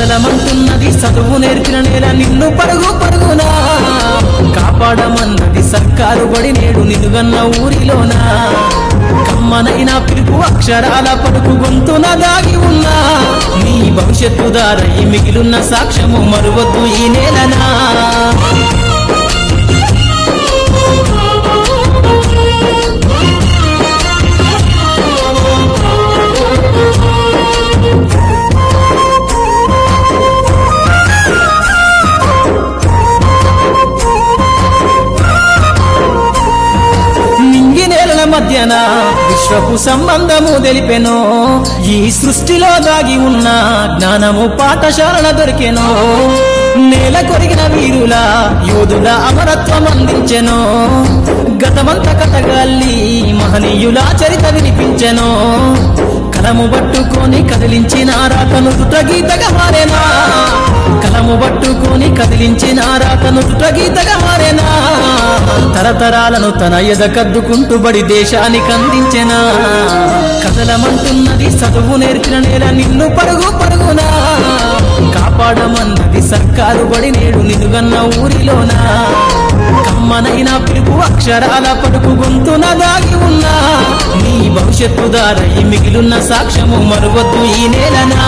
కదలమంటున్నది చదువు నేర్పిన నేల నిన్ను పరుగు పరుగునా కాపాడమన్నది సర్కారు బడి నేడు నిలుగన్న ఊరిలోనా కమ్మనైన పిలుపు అక్షరాల పలుకు గొంతున దాగి ఉన్నా నీ భవిష్యత్తు దారై మిగిలిన సాక్ష్యము మరువద్దు ఈ నేలనా మధ్యన విశ్వపు సంబంధము తెలిపెనో ఈ సృష్టిలో దాగి ఉన్న జ్ఞానము పాఠశాలల దొరికెనో నేల కొరిగిన వీరుల యోధుల అమరత్వం అందించెనో గతమంత కథగాల్లి మహనీయుల చరిత వినిపించెనో కలము పట్టుకొని కదిలించిన రాతను రుద్రగీతగా మారేనా కలము పట్టుకొని కదిలించిన రాతను రుద్రగీతగా మారేనా తరతరాలను తన ఎద కద్దుకుంటూ బడి దేశానికి అందించెనా కదలమంటున్నది చదువు నేర్పిన నేల నిన్ను పరుగు పరుగునా కాపాడమన్నది సర్కారు బడి నేడు నిలుగన్న ఊరిలోనా కమ్మనైన పిలుపు అక్షరాల పలుకు గొంతున దాగి ఉన్నా నీ భవిష్యత్తు దారై మిగిలిన సాక్ష్యము మరువద్దు ఈ నేలనా